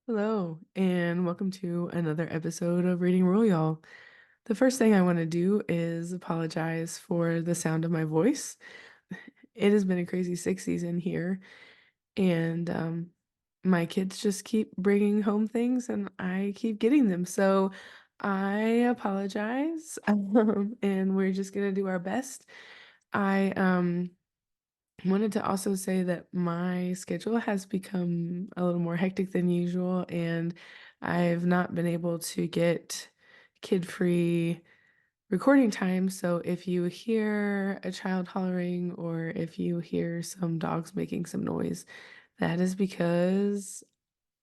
Hello, and welcome to another episode of Reading Rule, y'all. The first thing I want to do is apologize for the sound of my voice. It has been a crazy 6 season here, and my kids just keep bringing home things, and I keep getting them. So I apologize, and we're just gonna do our best. I wanted to also say that my schedule has become a little more hectic than usual, and I've not been able to get kid-free recording time. So if you hear a child hollering or if you hear some dogs making some noise, that is because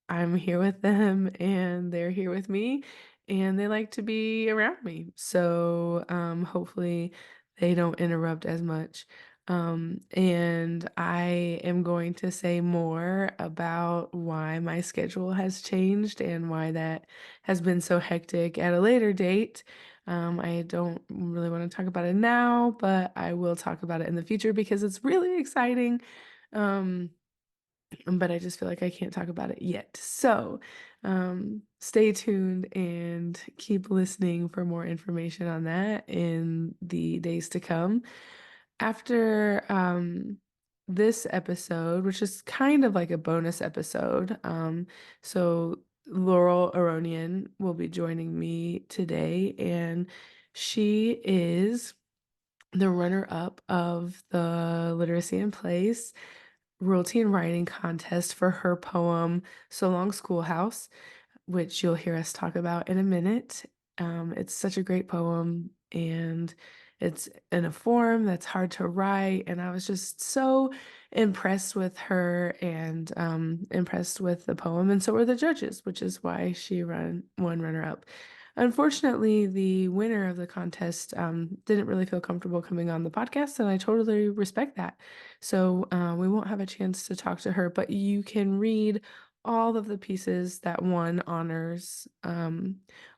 I'm here with them and they're here with me and they like to be around me. So hopefully they don't interrupt as much. And I am going to say more about why my schedule has changed and why that has been so hectic at a later date. I don't really want to talk about it now, but I will talk about it in the future because it's really exciting. Um, but I just feel like I can't talk about it yet. So, stay tuned and keep listening for more information on that in the days to come. After this episode, which is kind of like a bonus episode, so Laurel Aronian will be joining me today, and she is the runner-up of the Literacy in Place Royalty and Writing contest for her poem So Long Schoolhouse, which you'll hear us talk about in a minute. It's such a great poem and it's in a form that's hard to write. And I was just so impressed with her and impressed with the poem. And so were the judges, which is why she won runner-up. Unfortunately, the winner of the contest didn't really feel comfortable coming on the podcast, and I totally respect that. So we won't have a chance to talk to her, but you can read all of the pieces that won honors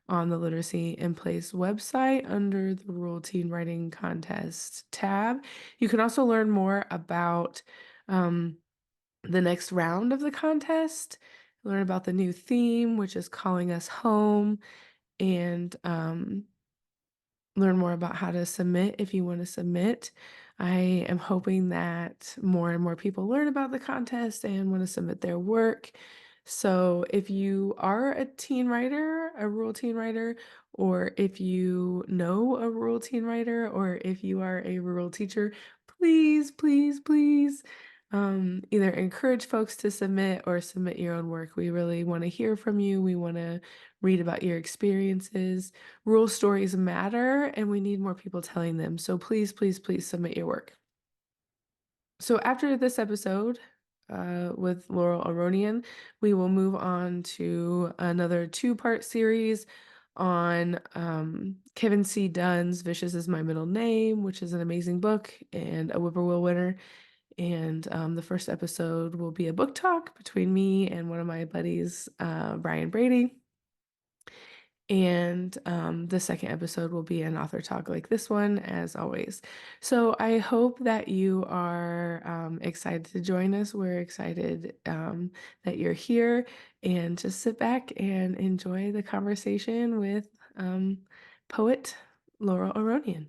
on the Literacy in Place website under the Rural Teen Writing Contest tab. You can also learn more about um, the next round of the contest, learn about the new theme, which is Calling Us Home, and learn more about how to submit if you want to submit. I am hoping that more and more people learn about the contest and want to submit their work. So if you are a teen writer, a rural teen writer, or if you know a rural teen writer, or if you are a rural teacher, please, please, please either encourage folks to submit or submit your own work. We really want to hear from you. We want to read about your experiences. Rural stories matter, and we need more people telling them. So please, please, please submit your work. So after this episode with Laurel Aronian, we will move on to another two-part series on Kevin C. Dunn's Vicious is My Middle Name, which is an amazing book and a Whippoorwill winner. And the first episode will be a book talk between me and one of my buddies, Brian Brady. And the second episode will be an author talk like this one, as always. So I hope that you are excited to join us. We're excited that you're here and just sit back and enjoy the conversation with poet Laurel Aronian.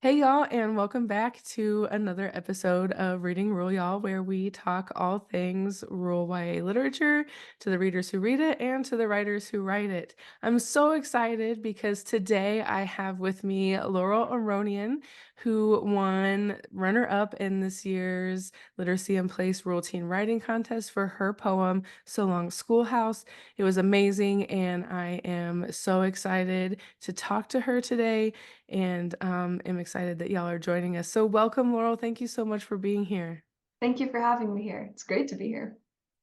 Hey y'all, and welcome back to another episode of Reading Rule, y'all, where we talk all things rural YA literature to the readers who read it and to the writers who write it. I'm so excited because today I have with me Laurel Aronian, who won runner-up in this year's Literacy in Place Rural Teen Writing Contest for her poem So Long Schoolhouse. It was amazing, and I am so excited to talk to her today and am excited that y'all are joining us. So welcome, Laurel. Thank you so much for being here. Thank you for having me here. It's great to be here.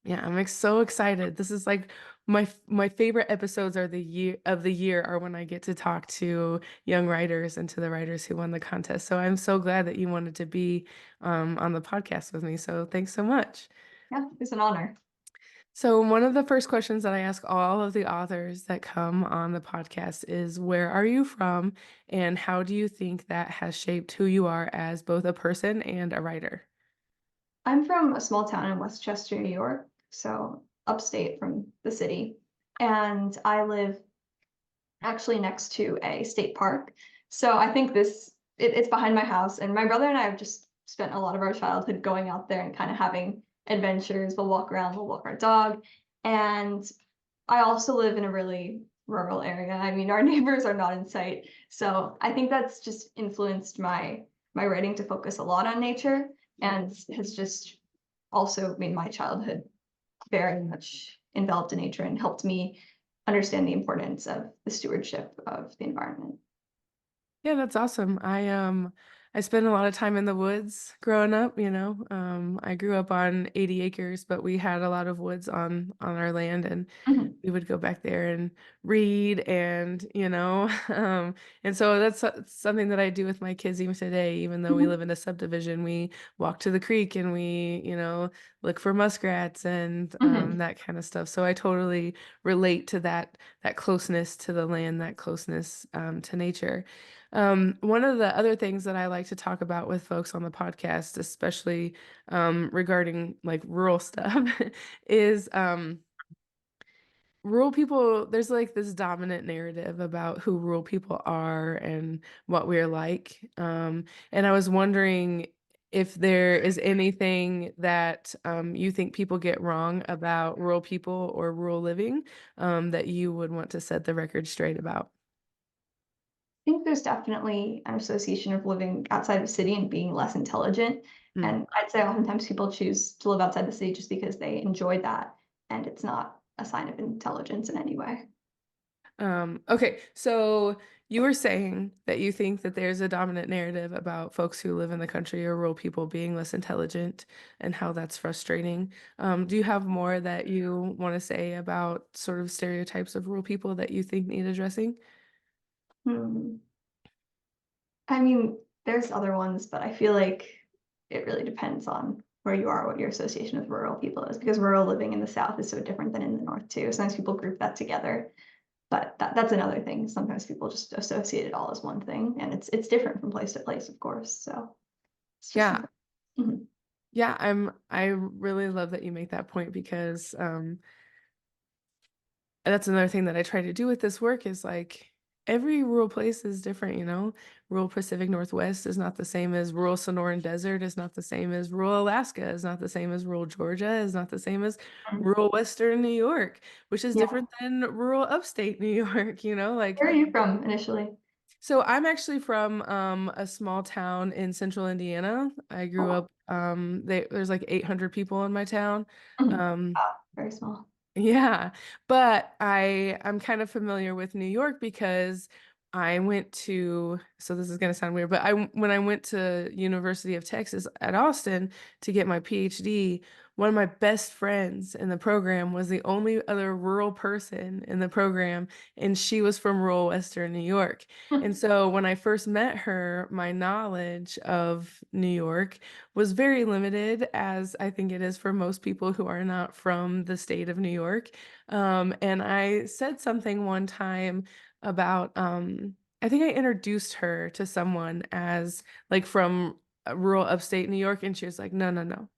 Yeah, I'm so excited. This is like my favorite episodes are the year are when I get to talk to young writers and to the writers who won the contest. So I'm so glad that you wanted to be on the podcast with me. So thanks so much. Yeah, it's an honor. So one of the first questions that I ask all of the authors that come on the podcast is, where are you from, and how do you think that has shaped who you are as both a person and a writer? I'm from a small town in Westchester, New York. So upstate from the city, and I live actually next to a state park. So I think it's behind my house, and my brother and I have just spent a lot of our childhood going out there and kind of having adventures. We'll walk around, we'll walk our dog, and I also live in a really rural area. I mean, our neighbors are not in sight, so I think that's just influenced my writing to focus a lot on nature, and has just also made my childhood very much enveloped in nature and helped me understand the importance of the stewardship of the environment. Yeah, that's awesome. I spent a lot of time in the woods growing up, you know. I grew up on 80 acres, but we had a lot of woods on our land, and Mhm, we would go back there and read, and and so something that I do with my kids even today. Even though we mhm, live in a subdivision, we walk to the creek and we, look for muskrats and mhm. that kind of stuff. So I totally relate to that closeness to the land, that closeness to nature. One of the other things that I like to talk about with folks on the podcast, especially regarding like rural stuff, is rural people. There's like this dominant narrative about who rural people are and what we're like. And I was wondering if there is anything that you think people get wrong about rural people or rural living that you would want to set the record straight about. I think there's definitely an association of living outside the city and being less intelligent. Mm. And I'd say oftentimes people choose to live outside the city just because they enjoy that, and it's not a sign of intelligence in any way. Okay, so you were saying that you think that there's a dominant narrative about folks who live in the country or rural people being less intelligent and how that's frustrating. Do you have more that you want to say about sort of stereotypes of rural people that you think need addressing? Hmm. I mean, there's other ones, but I feel like it really depends on where you are, what your association with rural people is, because rural living in the South is so different than in the North too. Sometimes people group that together, but that's another thing. Sometimes people just associate it all as one thing, and it's different from place to place, of course. So it's just Yeah. something. Mhm. Yeah, I really love that you make that point because that's another thing that I try to do with this work is like every rural place is different, you know. Rural Pacific Northwest is not the same as rural Sonoran Desert, is not the same as rural Alaska, is not the same as rural Georgia, is not the same as Mhm. rural Western New York, which is Yeah. different than rural upstate New York, you know, like Where are you from initially? so I'm actually from a small town in central Indiana. I Oh, grew wow. up there's like 800 people in my town. Mhm. Um Wow, very small. yeah, but I'm kind of familiar with New York because I went to, so this is going to sound weird, but when I went to University of Texas at Austin to get my PhD, one of my best friends in the program was the only other rural person in the program, and she was from rural Western New York. And so when I first met her, my knowledge of New York was very limited, as I think it is for most people who are not from the state of New York. And I said something one time about, I think I introduced her to someone as like from rural upstate New York, and she was like, no, no, no.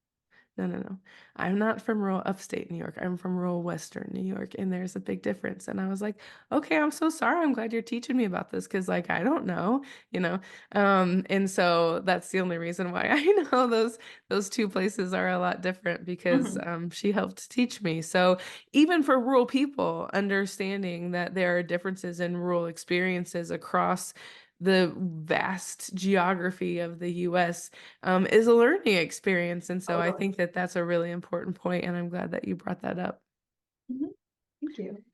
No, no, no. I'm not from rural upstate New York. I'm from rural Western New York, and there's a big difference. And I was like, okay, I'm so sorry. I'm glad you're teaching me about this because, like, I don't know, you know. And so that's the only reason why I know those two places are a lot different because Mhm. she helped teach me. So even for rural people, understanding that there are differences in rural experiences across the vast geography of the US is a learning experience. And so I Totally. think that that's a really important point, and I'm glad that you brought that up. Mhm. Thank you.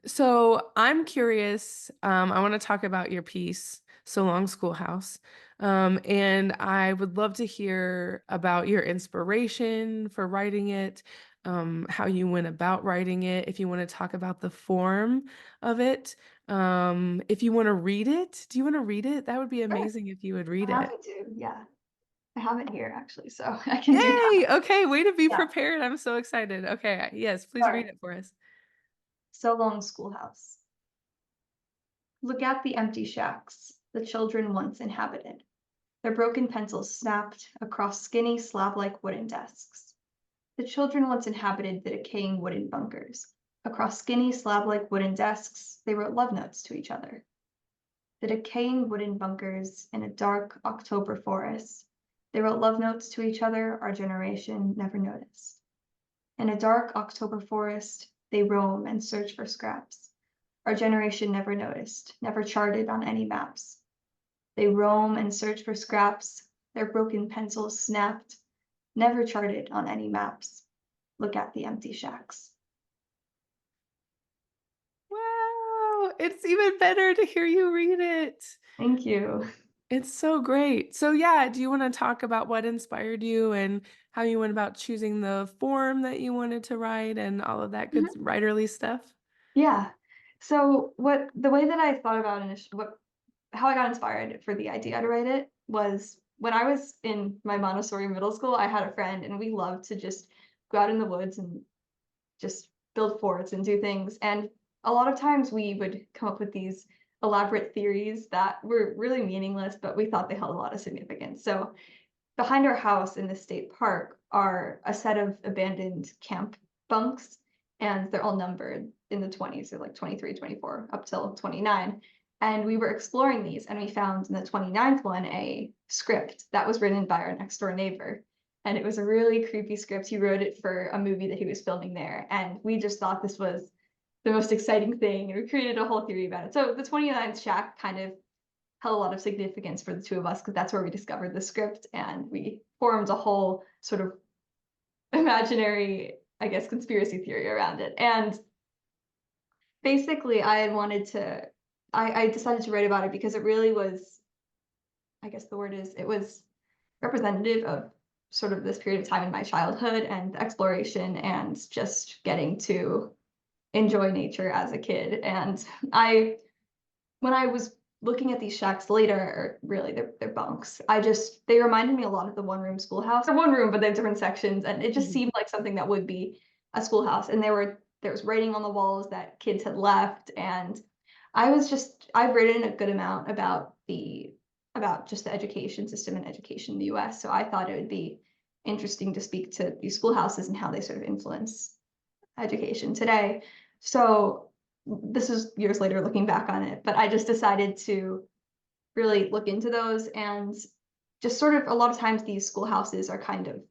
So I'm curious, I want to talk about your piece, So Long Schoolhouse. And I would love to hear about your inspiration for writing it, how you went about writing it, if you want to talk about the form of it, if you want to read it. Do you want to read it? That would be Sure. amazing if you would read I'm happy it. to. Yeah. I have it here actually, so I can do that. Yay! Okay, way to be Yeah. prepared. I'm so excited. Okay, yes, please All read right. it for us. So long, schoolhouse. Look at the empty shacks the children once inhabited. Their broken pencils snapped across skinny slab-like wooden desks. The children once inhabited the decaying wooden bunkers. Across skinny slab-like wooden desks, they wrote love notes to each other. The decaying wooden bunkers in a dark October forest. They wrote love notes to each other our generation never noticed. In a dark October forest, they roam and search for scraps. Our generation never noticed, never charted on any maps. They roam and search for scraps, their broken pencils snapped, never charted on any maps. Look at the empty shacks. Wow, it's even better to hear you read it. Thank you. It's so great. So yeah, do you want to talk about what inspired you and how you went about choosing the form that you wanted to write and all of that good Mhm. writerly stuff? Yeah. So what the way that I thought about what how I got inspired for the idea to write it was when I was in my Montessori middle school, I had a friend and we loved to just go out in the woods and just build forts and do things. And a lot of times we would come up with these elaborate theories that were really meaningless, but we thought they held a lot of significance. So behind our house in the state park are a set of abandoned camp bunks, and they're all numbered in the 20s, so like 23, 24, up till 29. And we were exploring these, and we found in the 29th one a script that was written by our next door neighbor. And it was a really creepy script. He wrote it for a movie that he was filming there. And we just thought this was the most exciting thing. And we created a whole theory about it. So the 29th shack kind of held a lot of significance for the two of us because that's where we discovered the script and we formed a whole sort of imaginary, I guess, conspiracy theory around it. And basically, I decided to write about it because it really was, I guess the word is, it was representative of sort of this period of time in my childhood and exploration and just getting to enjoy nature as a kid. And when I was looking at these shacks later, or really they're bunks, they reminded me a lot of the one room schoolhouse. They're one room, but they have different sections, and it just Mhm. seemed like something that would be a schoolhouse. And there was writing on the walls that kids had left, and I've written a good amount about just the education system and education in the US. So I thought it would be interesting to speak to these schoolhouses and how they sort of influence education today. So this is years later looking back on it, but I just decided to really look into those and just sort of a lot of times these schoolhouses are kind of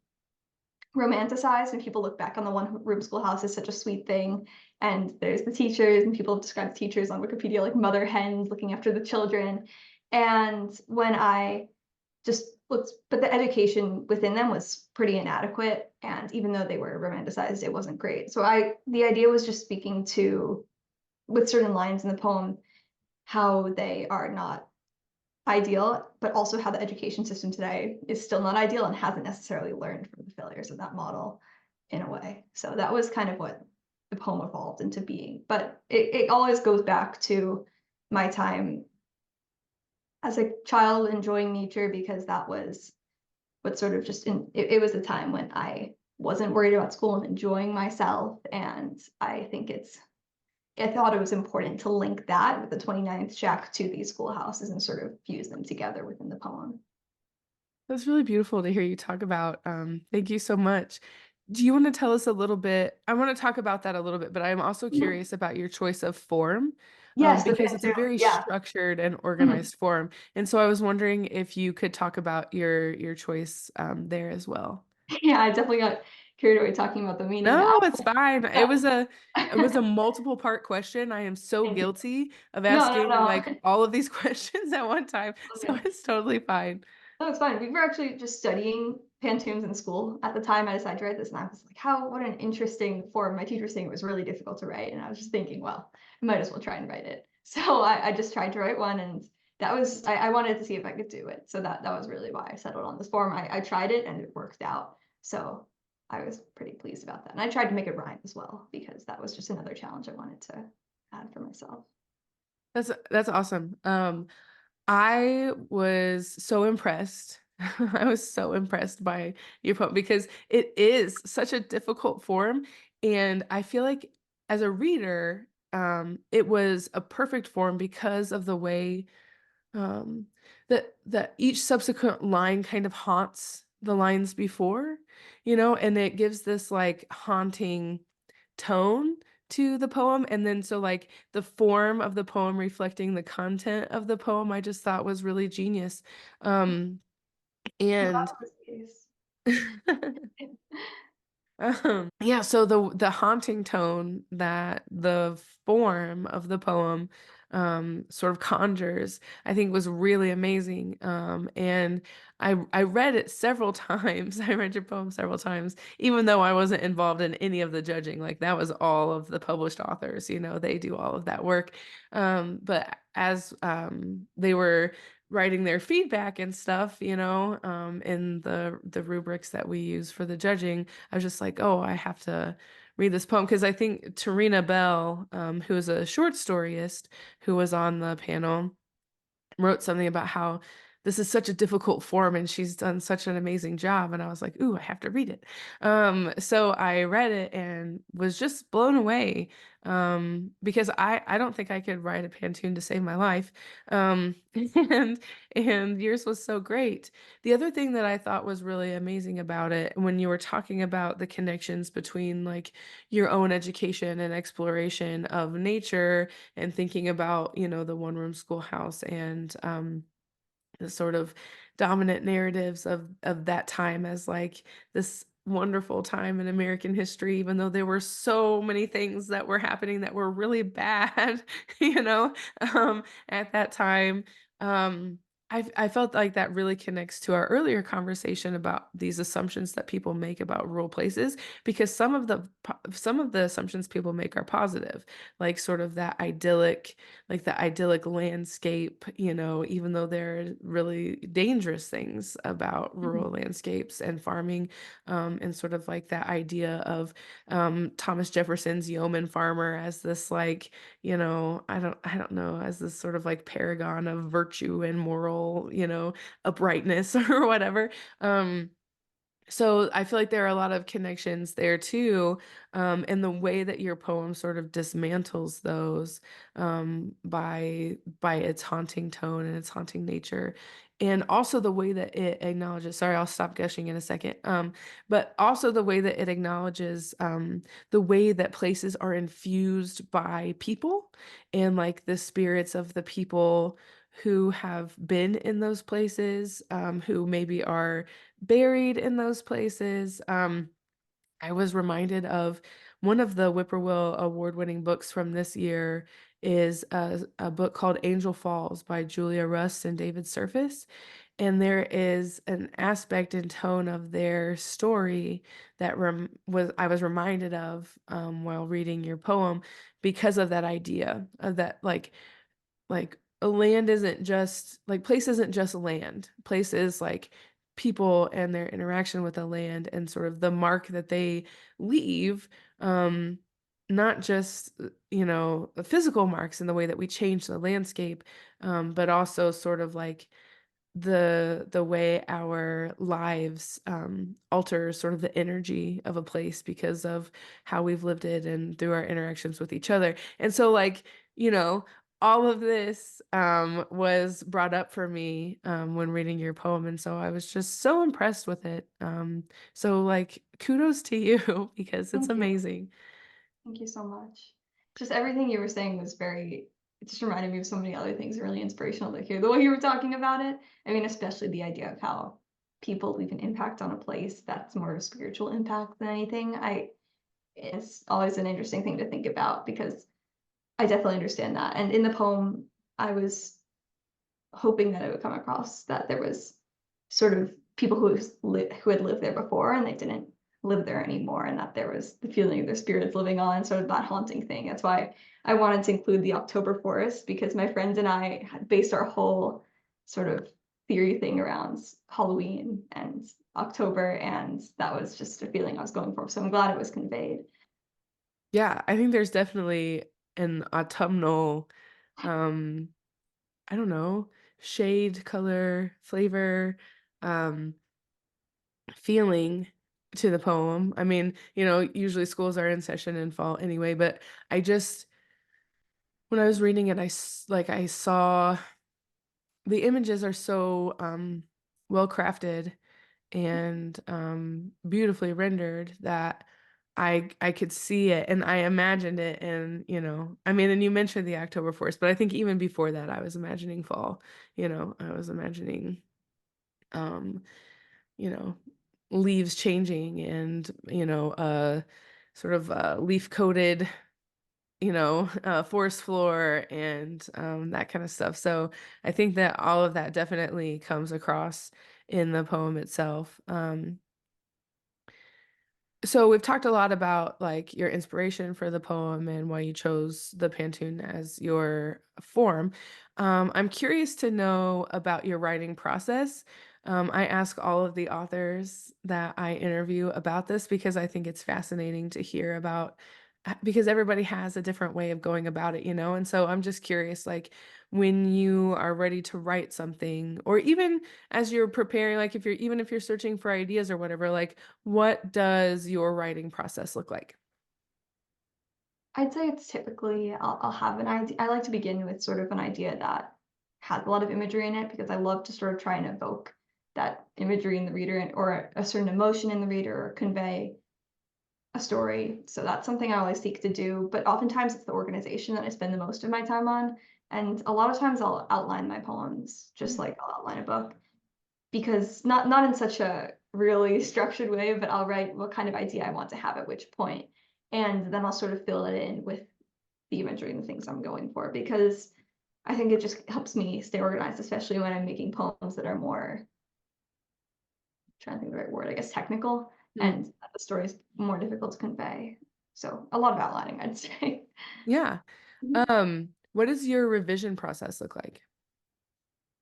romanticized and people look back on the one room schoolhouse as such a sweet thing. And there's the teachers and people have described teachers on Wikipedia like mother hens looking after the children. And when I just looked, but the education within them was pretty inadequate. And even though they were romanticized, it wasn't great. So the idea was just speaking to, with certain lines in the poem, how they are not ideal, but also how the education system today is still not ideal and hasn't necessarily learned from the failures of that model in a way. So that was kind of what the poem evolved into being. But it always goes back to my time as a child enjoying nature because that was what sort of it was a time when I wasn't worried about school and enjoying myself. And I thought it was important to link that with the 29th shack to these schoolhouses and sort of fuse them together within the poem. That's really beautiful to hear you talk about. Thank you so much. Do you want to tell us a little bit? I want to talk about that a little bit, but I'm also Mhm. curious about your choice of form, Yes, because that it's a too. very Yeah. structured and Mhm. organized form. And so I was wondering if you could talk about your choice there as well. Yeah, I definitely got carried away talking about the meaning. No, it's fine. Yeah. It was a multiple part question. I am so Thank you. guilty of No, no, asking like no. all of these questions at one time. So Okay. it's totally fine. No, it's fine. We were actually just studying Pantoums in school at the time I decided to write this, and I was like, what an interesting form. My teacher was saying it was really difficult to write, and I was just thinking, well, I might as well try and write it. So I just tried to write one, and I wanted to see if I could do it. So that was really why I settled on this form. I tried it, and it worked out. So I was pretty pleased about that. And I tried to make it rhyme as well, because that was just another challenge I wanted to add for myself. That's awesome. I was so impressed. I was so impressed by your poem because it is such a difficult form, and I feel like as a reader, it was a perfect form because of the way um, that each subsequent line kind of haunts the lines before, and it gives this like haunting tone to the poem. And then so like the form of the poem reflecting the content of the poem, I just thought was really genius. Um, I'm glad and it was the case. yeah, so the haunting tone that the form of the poem sort of conjures, I think was really amazing. And I read it several times. I read your poem several times, even though I wasn't involved in any of the judging. Like that was all of the published authors, they do all of that work. But as they were writing their feedback and stuff, in the rubrics that we use for the judging, I was just like, oh, I have to read this poem because I think Tarina Bell, who is a short storyist who was on the panel, wrote something about how this is such a difficult form and she's done such an amazing job. And I was like, ooh, I have to read it. So I read it and was just blown away. Because I don't think I could write a Pantun to save my life. And yours was so great. The other thing that I thought was really amazing about it, when you were talking about the connections between like your own education and exploration of nature and thinking about, the one room schoolhouse and the sort of dominant narratives of that time as like this wonderful time in American history, even though there were so many things that were happening that were really bad, at that time. I felt like that really connects to our earlier conversation about these assumptions that people make about rural places, because some of the assumptions people make are positive, like sort of that idyllic, like the idyllic landscape, even though there are really dangerous things about rural landscapes and farming, and sort of like that idea of Thomas Jefferson's yeoman farmer as this like, I don't know, as this sort of like paragon of virtue and moral, uprightness or whatever. So I feel like there are a lot of connections there too, and the way that your poem sort of dismantles those, by its haunting tone and its haunting nature, and also the way that it acknowledges. Sorry, I'll stop gushing in a second. But also the way that it acknowledges, the way that places are infused by people and like the spirits of the people who have been in those places, who maybe are buried in those places. I was reminded of one of the Whippoorwill award-winning books from this year is a book called Angel Falls by Julia Rust and David Surface. And there is an aspect and tone of their story that I was reminded of, while reading your poem, because of that idea of that, like a land isn't just like place isn't just land. Place is like people and their interaction with the land and sort of the mark that they leave, um not just, physical marks in the way that we change the landscape, but also sort of like the way our lives alter sort of the energy of a place because of how we've lived it and through our interactions with each other. And so like, all of this was brought up for me when reading your poem. And so I was just so impressed with it. So like kudos to you because it's Thank you. amazing. Thank you so much. Just everything you were saying was it just reminded me of so many other things, really inspirational to hear the way you were talking about it. I mean, especially the idea of how people leave an impact on a place that's more of a spiritual impact than anything. It's always an interesting thing to think about because I definitely understand that. And in the poem, I was hoping that it would come across that there was sort of people who had lived there before and they didn't live there anymore, and that there was the feeling of their spirits living on, sort of that haunting thing. That's why I wanted to include the October forest, because my friends and I had based our whole sort of theory thing around Halloween and October, and that was just a feeling I was going for. So I'm glad it was conveyed. Yeah, I think there's definitely an autumnal, um I don't know, shade, color, flavor, um, feeling to the poem. I mean, usually schools are in session in fall anyway, but I just, when I was reading it, like I saw the images are so well crafted and beautifully rendered that I could see it and I imagined it. And I mean, and you mentioned the October forest, but I think even before that I was imagining fall. I was imagining um you know leaves changing, and sort of leaf coated forest floor, and that kind of stuff. So I think that all of that definitely comes across in the poem itself. So we've talked a lot about like your inspiration for the poem and why you chose the pantun as your form. I'm curious to know about your writing process. I ask all of the authors that I interview about this because I think it's fascinating to hear about, because everybody has a different way of going about it. And so I'm just curious, like when you are ready to write something, or even as you're preparing, like if you're searching for ideas or whatever, like what does your writing process look like? I'd say it's typically I'll have an idea. I like to begin with sort of an idea that has a lot of imagery in it because I love to sort of try and evoke that imagery in the reader or a certain emotion in the reader or convey a story. So that's something I always seek to do. But oftentimes it's the organization that I spend the most of my time on. And a lot of times I'll outline my poems just like I'll outline a book because not in such a really structured way, but I'll write what kind of idea I want to have at which point, and then I'll sort of fill it in with the imagery and the things I'm going for because I think it just helps me stay organized, especially when I'm making poems that are more, trying to think of the right word, I guess technical, Mm. and the story is more difficult to convey. So a lot of outlining, I'd say. Yeah. Mhm. What does your revision process look like?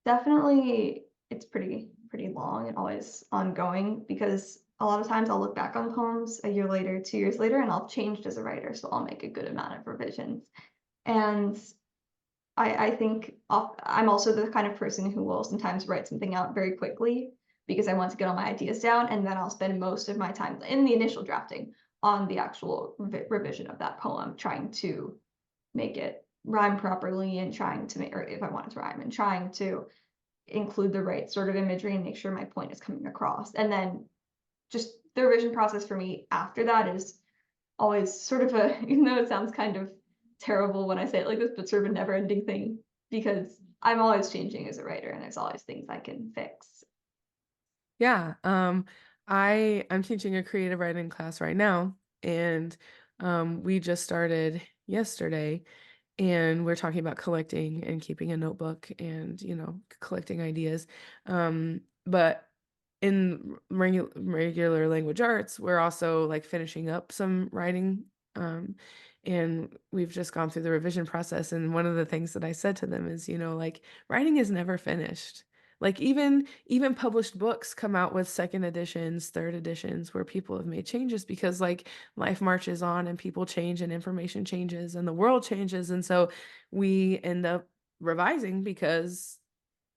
Definitely, it's pretty long and always ongoing because a lot of times I'll look back on poems a year later, 2 years later, and I'll changed as a writer, so I'll make a good amount of revisions. And I think I'm also the kind of person who will sometimes write something out very quickly because I want to get all my ideas down, and then I'll spend most of my time in the initial drafting on the actual revision of that poem, trying to make it rhyme properly and trying to make, or if I want it to rhyme, and trying to include the right sort of imagery and make sure my point is coming across. And then just the revision process for me after that is always sort of a, even though it sounds kind of terrible when I say it like this, but sort of a never ending thing because I'm always changing as a writer and there's always things I can fix. Yeah, I'm teaching a creative writing class right now, and we just started yesterday, and we're talking about collecting and keeping a notebook and collecting ideas. But in regular language arts, we're also like finishing up some writing. And we've just gone through the revision process. And one of the things that I said to them is, like writing is never finished. Like even published books come out with second editions, third editions where people have made changes because like life marches on and people change and information changes and the world changes. And so we end up revising because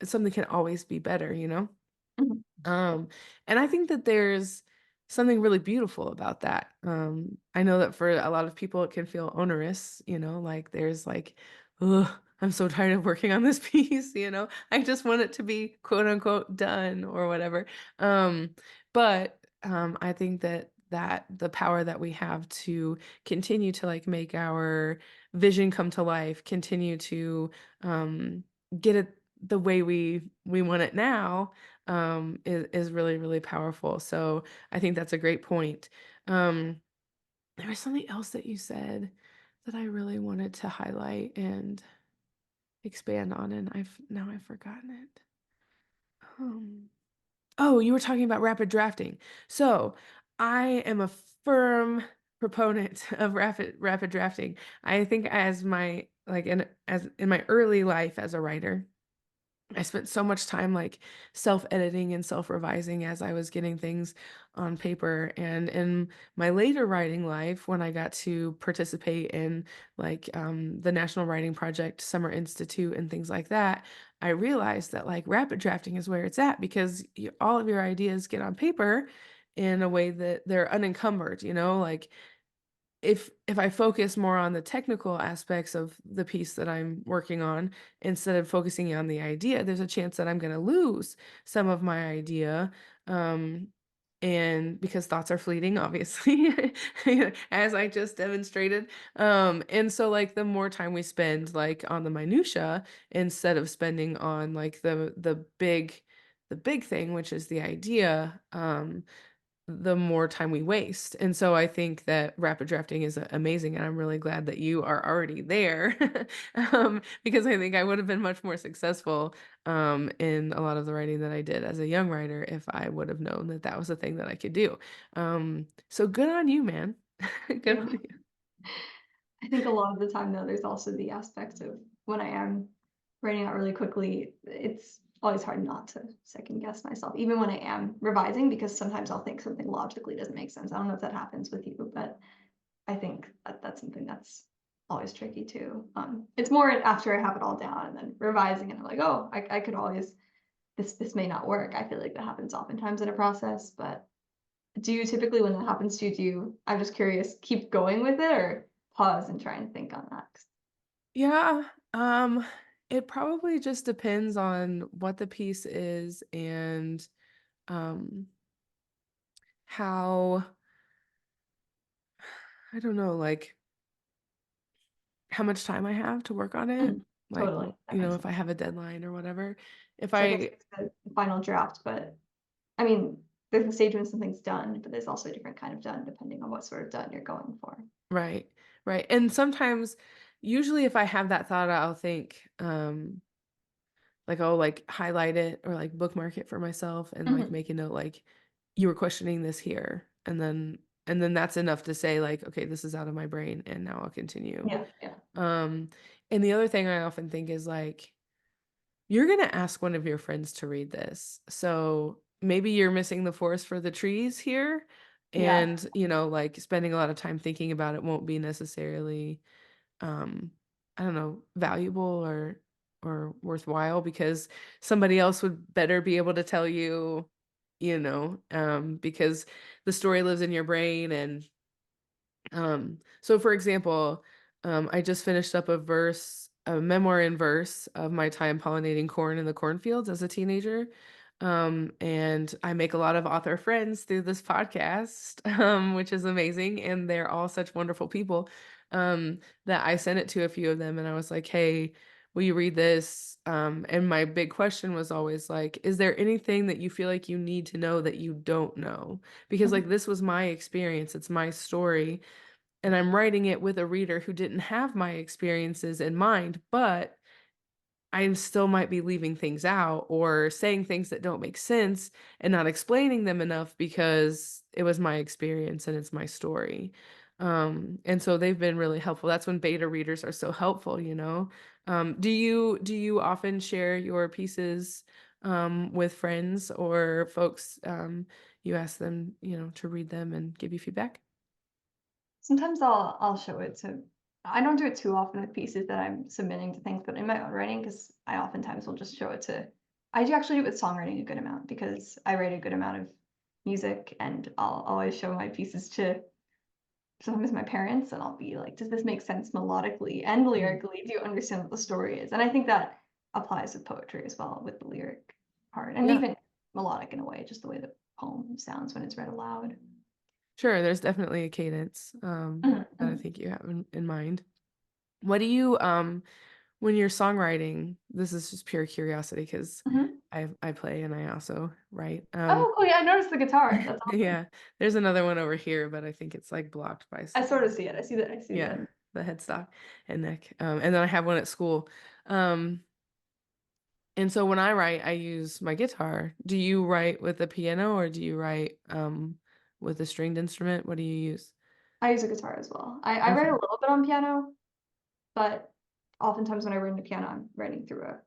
something can always be better. Mhm. Um, and I think that there's something really beautiful about that. I know that for a lot of people it can feel onerous, like there's like, ugh, I'm so tired of working on this piece. I just want it to be quote unquote done or whatever. But I think that the power that we have to continue to like make our vision come to life, continue to get it the way we want it now, is really, really powerful. So I think that's a great point. Um, there was something else that you said that I really wanted to highlight and expand on, and I've forgotten it. Um, oh, you were talking about rapid drafting. So I am a firm proponent of rapid drafting. I think as my like as in my early life as a writer, I spent so much time like self-editing and self-revising as I was getting things on paper. And in my later writing life, when I got to participate in like the National Writing Project, Summer Institute, and things like that, I realized that like rapid drafting is where it's at because all of your ideas get on paper in a way that they're unencumbered, like if I focus more on the technical aspects of the piece that I'm working on instead of focusing on the idea, there's a chance that I'm going to lose some of my idea. And because thoughts are fleeting, obviously, as I just demonstrated. And so like the more time we spend like on the minutia instead of spending on like the big thing, which is the idea, the more time we waste. And so I think that rapid drafting is amazing, and I'm really glad that you are already there, because I think I would have been much more successful in a lot of the writing that I did as a young writer if I would have known that that was a thing that I could do. So good on you, man. Thank Good you. on you. I think a lot of the time though, there's also the aspect of when I am writing out really quickly, it's always hard not to second guess myself, even when I am revising, because sometimes I'll think something logically doesn't make sense. I don't know if that happens with you, but I think that that's something that's always tricky too. It's more after I have it all down and then revising and I'm like, oh, I could always this may not work. I feel like that happens oftentimes in a process, but do you typically when that happens to you, I'm just curious, keep going with it or pause and try and think on that? Yeah, it probably just depends on what the piece is and um how, I don't know, like how much time I have to work on it. Mhm. Like, Totally, that makes if I sense. have a deadline or whatever. If So I guess I, it's the final draft, but I mean, there's a stage when something's done, but there's also a different kind of done depending on what sort of done you're going for. right, right. And sometimes, usually if I have that thought, I'll think, like I'll like highlight it or like bookmark it for myself and like Mhm. make a note like you were questioning this here. And then that's enough to say like, okay, this is out of my brain and now I'll continue. Yeah, yeah. Um, and the other thing I often think is like, you're going to ask one of your friends to read this. So maybe you're missing the forest for the trees here. Yeah. And, like spending a lot of time thinking about it won't be necessarily, um, I don't know, valuable or worthwhile because somebody else would better be able to tell you, because the story lives in your brain. And so for example, I just finished up a memoir in verse of my time pollinating corn in the cornfields as a teenager. And I make a lot of author friends through this podcast, which is amazing. And they're all such wonderful people, that I sent it to a few of them and I was like, hey, will you read this? And my big question was always like, is there anything that you feel like you need to know that you don't know? Because like Mhm. this was my experience, it's my story and I'm writing it with a reader who didn't have my experiences in mind, but I still might be leaving things out or saying things that don't make sense and not explaining them enough because it was my experience and it's my story. And so they've been really helpful. That's when beta readers are so helpful. Do you often share your pieces with friends or folks, you ask them, to read them and give you feedback? Sometimes I'll show it to I don't do it too often with pieces that I'm submitting to things, but in my own writing, because I oftentimes will just show it to I do actually do it with songwriting a good amount because I write a good amount of music and I'll always show my pieces to sometimes my parents and I'll be like, does this make sense melodically and Mm. lyrically? Do you understand what the story is? And I think that applies with poetry as well, with the lyric part and Yeah. even melodic in a way, just the way the poem sounds when it's read aloud. Sure, there's definitely a cadence Mhm, that I mhm, think you have in mind. What do you when you're songwriting, this is just pure curiosity because mhm. I play and I also write. Oh, cool. Yeah, I noticed the guitar. That's awesome. Yeah, there's another one over here, but I think it's like blocked by I some, sort of see it. I see that. I see yeah, the. the headstock and neck. And then I have one at school. Um, and so when I write, I use my guitar. Do you write with a piano or do you write with a stringed instrument? What do you use? I use a guitar as well. I write a Okay. little bit on piano, but oftentimes when I write in the piano, I'm writing through a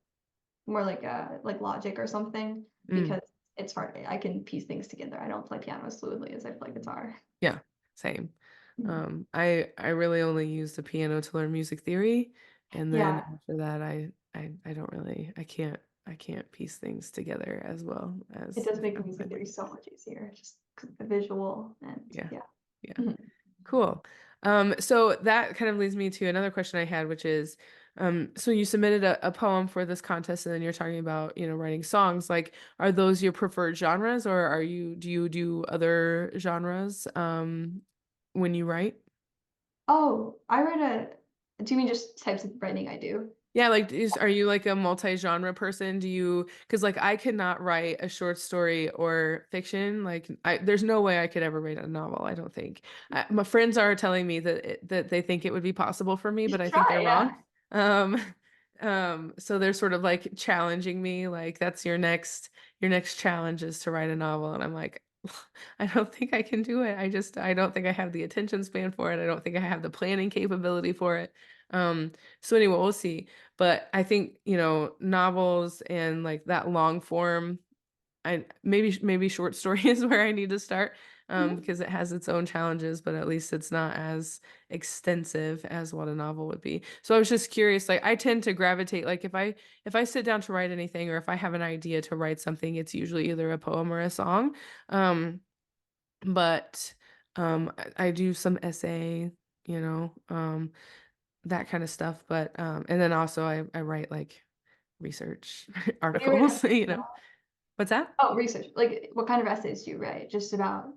more like a like Logic or something Mm. because it's hard. I can piece things together. I don't play piano as fluidly as I play guitar. Yeah, same. Mhm. I really only use the piano to learn music theory, and then Yeah, after that, I don't really I can't piece things together as well it as does if make I'm music playing. theory so much easier. Just 'cause the visual and Yeah, yeah. yeah, Mhm. cool. So that kind of leads me to another question I had, which is, So you submitted a poem for this contest, and then you're talking about, writing songs. Like, are those your preferred genres, or do you do other genres when you write? Oh, I read do you mean just types of writing I do? Yeah, like are you like a multi-genre person? Because like I could not write a short story or fiction. Like there's no way I could ever write a novel, I don't think. My friends are telling me that they think it would be possible for me, You but should I think they're try, wrong. yeah. Um, so they're sort of like challenging me, like that's your next challenge is to write a novel. And I'm like, I don't think I can do it. I don't think I have the attention span for it. I don't think I have the planning capability for it. So anyway, we'll see. But I think, novels and like that long form, I maybe short story is where I need to start, Mhm. because it has its own challenges, but at least it's not as extensive as what a novel would be. So I was just curious, like I tend to gravitate, like if I sit down to write anything, or if I have an idea to write something, it's usually either a poem or a song. But I do some essay, you know, um, that kind of stuff. But and then also I write like research Do you write articles, essays you as know. well? What's that? Oh, research. Like, what kind of essays do you write? Just about.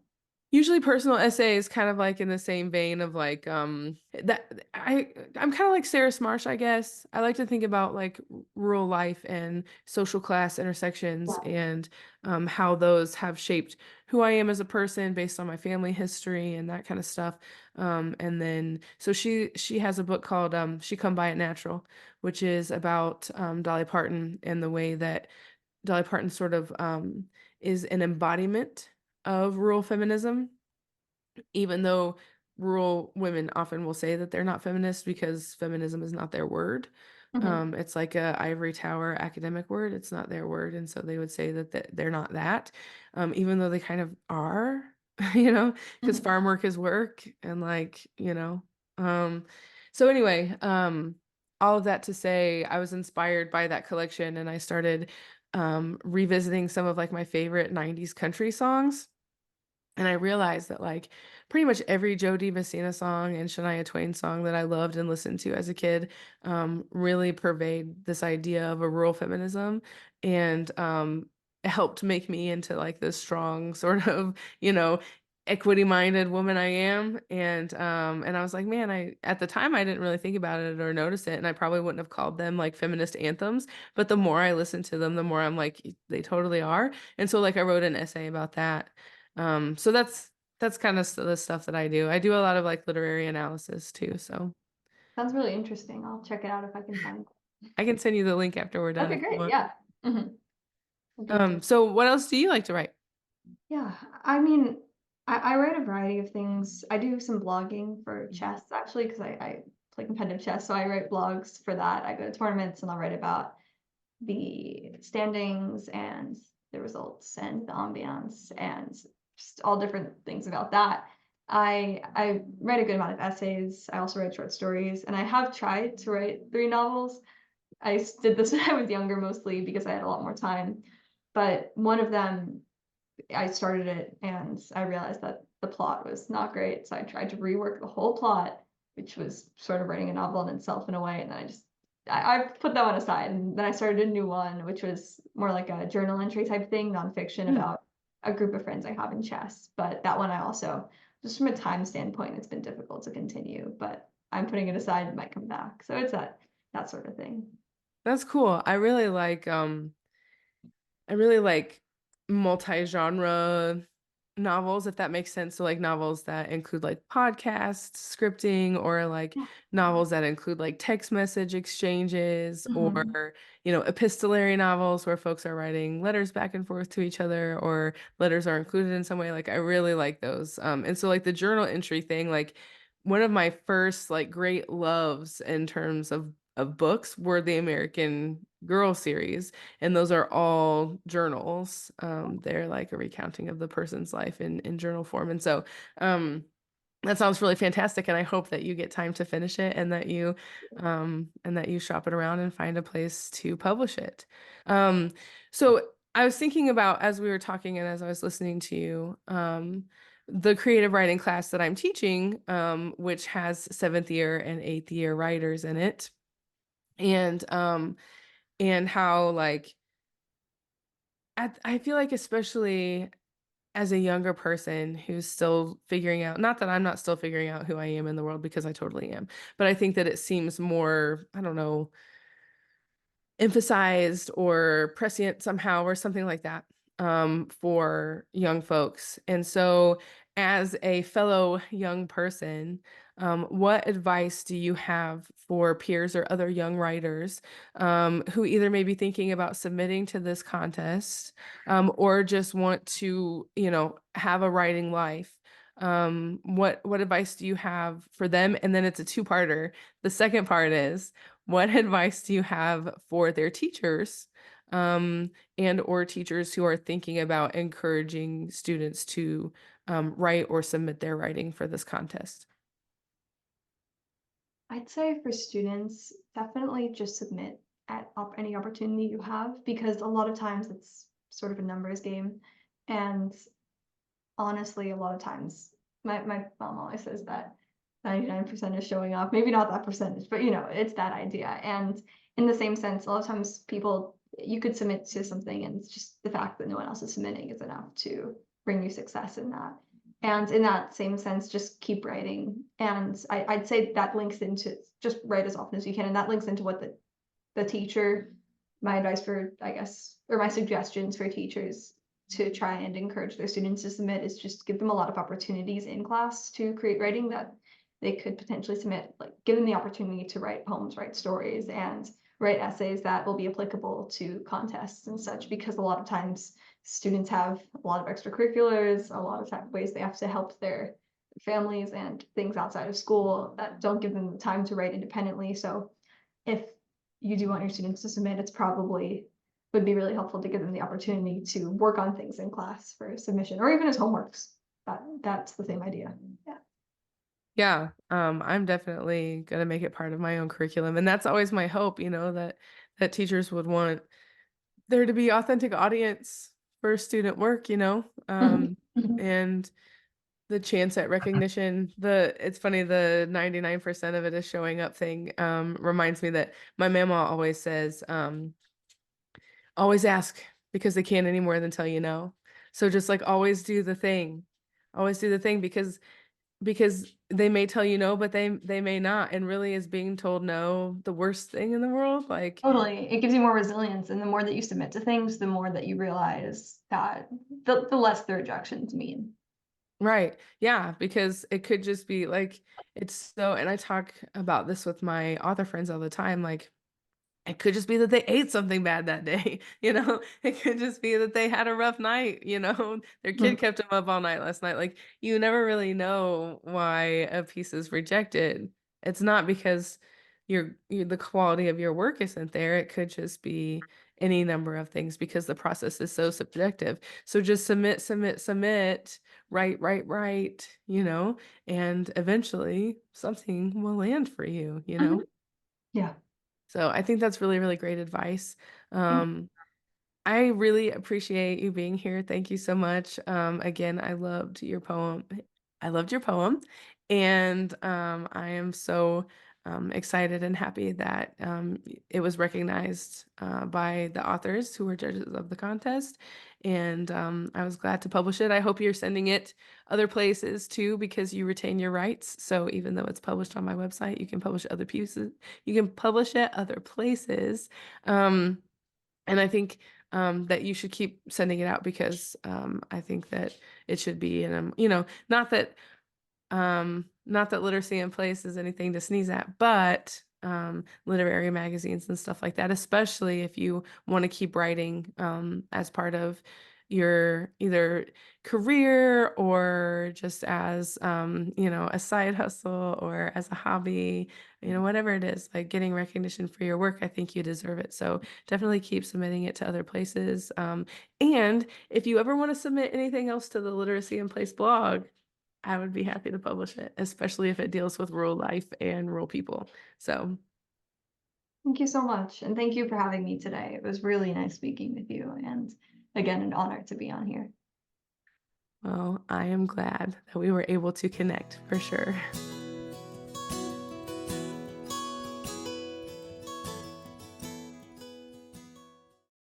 Usually personal essays kind of like in the same vein of like that I'm kind of like Sarah Smarsh, I guess. I like to think about like rural life and social class intersections, Yeah. and how those have shaped who I am as a person based on my family history and that kind of stuff. And then so she has a book called She Come By It Natural, which is about Dolly Parton and the way that Dolly Parton sort of is an embodiment of rural feminism, even though rural women often will say that they're not feminist because feminism is not their word. Mhm. It's like a ivory tower academic word. It's not their word, and so they would say that they're not that, even though they kind of are, because Mhm. farm work is work, and like, um, so anyway, all of that to say, I was inspired by that collection, and I started revisiting some of like my favorite '90s country songs. And I realized that like pretty much every Jody Messina song and Shania Twain song that I loved and listened to as a kid really pervade this idea of a rural feminism, and it helped make me into like this strong sort of, equity-minded woman I am. And I was like, man, I at the time I didn't really think about it or notice it, and I probably wouldn't have called them like feminist anthems, but the more I listen to them, the more I'm like, they totally are. And so like I wrote an essay about that. So that's kind of the stuff that I do. I do a lot of like literary analysis too, so Sounds really interesting. I'll check it out if I can find it. I can send you the link after we're done Okay, if you great. want. Yeah. I'd be interested. So what else do you like to write? Yeah, I mean, I write a variety of things. I do some blogging for chess actually, because I play competitive chess, so I write blogs for that. I go to tournaments and I'll write about the standings and the results and the ambiance and just all different things about that. I write a good amount of essays. I also write short stories, and I have tried to write three novels. Did this when I was younger, mostly because I had a lot more time. But one of them, I started it and I realized that the plot was not great. So I tried to rework the whole plot, which was sort of writing a novel in itself in a way. And then I put that one aside. And then I started a new one, which was more like a journal entry type thing, nonfiction Hmm. about a group of friends I have in chess. But that one I also, just from a time standpoint, it's been difficult to continue, but I'm putting it aside, it might come back. So it's that sort of thing. That's cool. I really like multi-genre novels, if that makes sense. So like novels that include like podcasts, scripting, or like novels that include like text message exchanges, Mhm. or epistolary novels where folks are writing letters back and forth to each other, or letters are included in some way. Like I really like those. And so like the journal entry thing, like one of my first like great loves in terms of books were the American Girl series, and those are all journals. They're like a recounting of the person's life in journal form. And so that sounds really fantastic. And I hope that you get time to finish it, and that you shop it around and find a place to publish it. Um, so I was thinking about, as we were talking and as I was listening to you, the creative writing class that I'm teaching, which has seventh year and eighth year writers in it. and how like I feel like especially as a younger person who's still figuring out, not that I'm not still figuring out who I am in the world because I totally am, but I think that it seems more, I don't know, emphasized or prescient somehow or something like that for young folks. And so, as a fellow young person, what advice do you have for peers or other young writers who either may be thinking about submitting to this contest or just want to, have a writing life? What advice do you have for them? And then it's a two-parter. The second part is, what advice do you have for their teachers, and or teachers who are thinking about encouraging students to write or submit their writing for this contest? I'd say for students, definitely just submit at any opportunity you have, because a lot of times it's sort of a numbers game. And honestly, a lot of times my mom always says that 99% is showing off. Maybe not that percentage, but it's that idea. And in the same sense, a lot of times people, you could submit to something and it's just the fact that no one else is submitting is enough to bring you success in that. And in that same sense, just keep writing. And I'd say that links into just write as often as you can. And that links into what the teacher, my advice for, I guess, or my suggestions for teachers to try and encourage their students to submit is just give them a lot of opportunities in class to create writing that they could potentially submit, like give them the opportunity to write poems, write stories, and write essays that will be applicable to contests and such, because a lot of times students have a lot of extracurriculars, a lot of ways they have to help their families and things outside of school that don't give them the time to write independently. So if you do want your students to submit, it's probably would be really helpful to give them the opportunity to work on things in class for submission or even as homeworks. That's the same idea. Yeah. Yeah, I'm definitely gonna make it part of my own curriculum, and that's always my hope, that teachers would want there to be authentic audience for student work, Mhm. Mhm. and the chance at recognition. It's funny, the 99% of it is showing up thing reminds me that my mama always says, always ask because they can't any more than tell you no. So just like always do the thing. Always do the thing because they may tell you no, but they may not. And really is being told no the worst thing in the world? Like, Totally. It gives you more resilience. And the more that you submit to things, the more that you realize that the less the rejections mean. right. Yeah, because it could just be like it's so, and I talk about this with my author friends all the time, like it could just be that they ate something bad that day, It could just be that they had a rough night, Their kid Mhm. kept them up all night last night. Like you never really know why a piece is rejected. It's not because the quality of your work isn't there. It could just be any number of things because the process is so subjective. So just submit, submit, submit, write, write, write, and eventually something will land for you. Mhm. Yeah. So I think that's really, really great advice. Thank I really appreciate you being here. Thank you so much. Again, I loved your poem. I loved your poem. And I am so excited and happy that it was recognized by the authors who were judges of the contest. And I was glad to publish it. I hope you're sending it other places too, because you retain your rights. So even though it's published on my website, you can publish other pieces. You can publish it other places. And I think that you should keep sending it out because I think that it should be, and not that literacy in place is anything to sneeze at, but literary magazines and stuff like that, especially if you want to keep writing as part of your either career or just as a side hustle or as a hobby, whatever it is, like getting recognition for your work, I think you deserve it. So definitely keep submitting it to other places. And if you ever want to submit anything else to the Literacy in Place blog, I would be happy to publish it, especially if it deals with rural life and rural people. So, thank you so much. And thank you for having me today. It was really nice speaking with you. And again, an honor to be on here. well, I am glad that we were able to connect for sure.